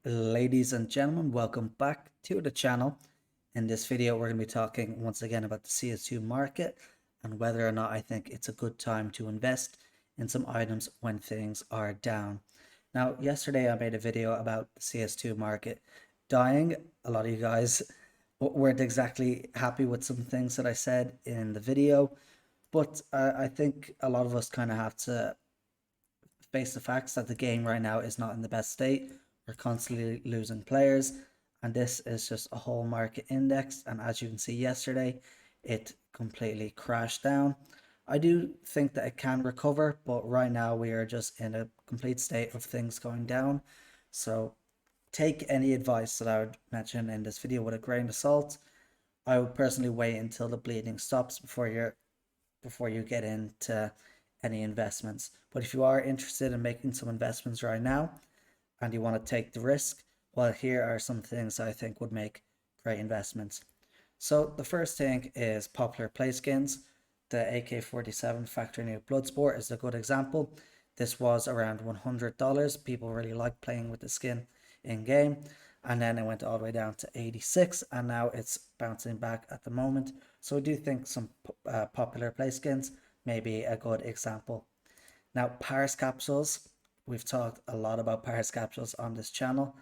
Ladies and gentlemen, welcome back to the channel. In this video, we're going to be talking once again about the CS2 market and whether or not I think it's a good time to invest in some items when things are down. Now, yesterday I made a video about the CS2 market dying. A lot of you guys weren't exactly happy with some things that I said in the video, but I think a lot of us kind of have to face the facts that the game right now is not in the best state. We're constantly losing players, and this is just a whole market index. And as you can see yesterday, it completely crashed down. I do think that it can recover, but right now we are just in a complete state of things going down. So take any advice that I would mention in this video with a grain of salt. I would personally wait until the bleeding stops before you get into any investments. But if you are interested in making some investments right now and you want to take the risk, well, here are some things I think would make great investments. So the first thing is popular play skins. The AK-47 Factory New Bloodsport is a good example. This was around $100. People really like playing with the skin in game, and then it went all the way down to 86, and now it's bouncing back at the moment. So I do think some popular play skins may be a good example. Now, Paris capsules. We've talked a lot about Paris capsules on this channel,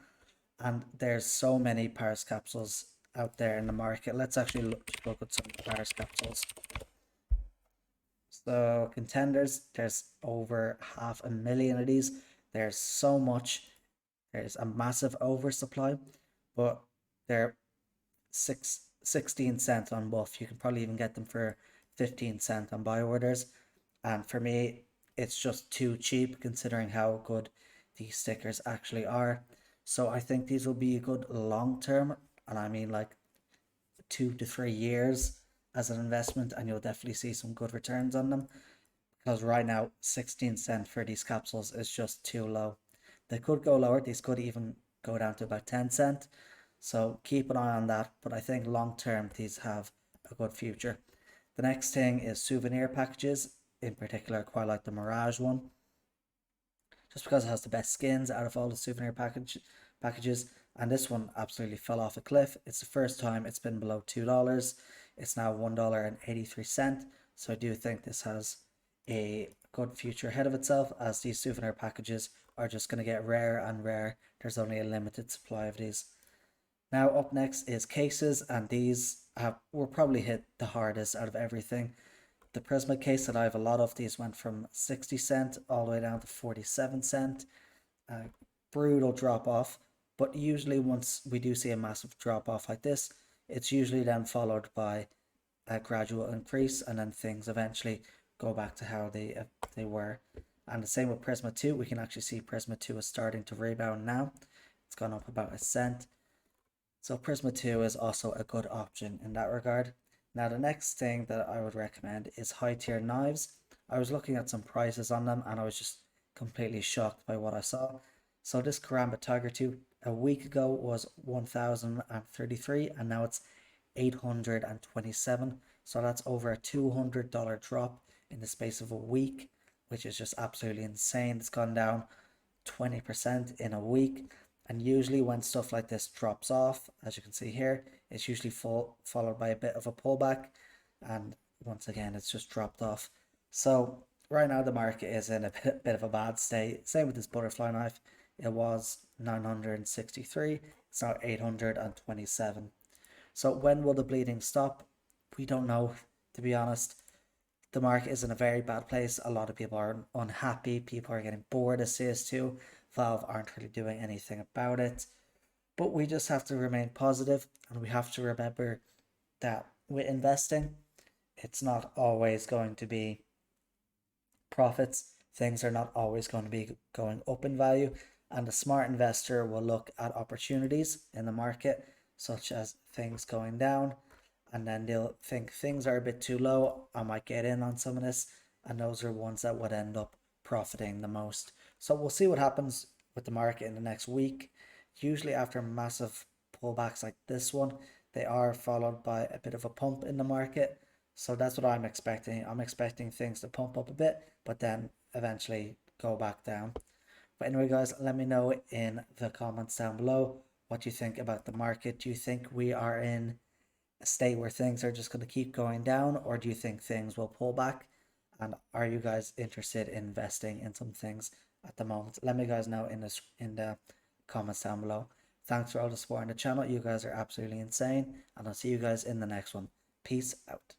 and there's so many Paris capsules out there in the market. Let's actually look at some Paris capsules. So contenders, there's over 500,000 of these. There's so much. There's a massive oversupply, but they're 16 cents on Wolf. You can probably even get them for 15 cents on buy orders. And for me, it's just too cheap considering how good these stickers actually are. So I think these will be a good long term, and I mean like 2 to 3 years as an investment, and you'll definitely see some good returns on them. Because right now, 16 cents for these capsules is just too low. They could go lower, these could even go down to about 10 cents. So keep an eye on that. But I think long term, these have a good future. The next thing is souvenir packages. In particular, I quite like the Mirage one, just because it has the best skins out of all the souvenir packages. And this one absolutely fell off a cliff. It's the first time it's been below $2. It's now $1.83. So I do think this has a good future ahead of itself, as these souvenir packages are just going to get rarer and rarer. There's only a limited supply of these. Now up next is cases, and these were probably hit the hardest out of everything. The Prisma case that I have a lot of, these went from 60 cents all the way down to 47 cents. Brutal drop off, but usually once we do see a massive drop off like this, it's usually then followed by a gradual increase, and then things eventually go back to how they were. And the same with Prisma 2. We can actually see Prisma 2 is starting to rebound now. It's gone up about a cent. So Prisma 2 is also a good option in that regard. Now the next thing that I would recommend is high tier knives. I was looking at some prices on them and I was just completely shocked by what I saw. So this Karamba Tiger 2 a week ago was 1,033 and now it's 827. So that's over a $200 drop in the space of a week, which is just absolutely insane. It's gone down 20% in a week. And usually when stuff like this drops off, as you can see here, it's usually followed by a bit of a pullback. And once again, it's just dropped off. So right now the market is in a bit of a bad state. Same with this butterfly knife. It was 963. It's now 827. So when will the bleeding stop? We don't know, to be honest. The market is in a very bad place. A lot of people are unhappy. People are getting bored of CS2. Valve aren't really doing anything about it. But we just have to remain positive, and we have to remember that with investing, it's not always going to be profits. Things are not always going to be going up in value, and a smart investor will look at opportunities in the market, such as things going down, and then they'll think things are a bit too low. I might get in on some of this, and those are ones that would end up profiting the most. So we'll see what happens with the market in the next week. Usually after massive pullbacks like this one, they are followed by a bit of a pump in the market. So that's what I'm expecting. I'm expecting things to pump up a bit, but then eventually go back down. But anyway, guys, let me know in the comments down below what you think about the market. Do you think we are in a state where things are just going to keep going down, or do you think things will pull back? And are you guys interested in investing in some things at the moment? Let me guys know in the comments down below. Thanks for all the support on the channel. You guys are absolutely insane, and I'll see you guys in the next one. Peace out.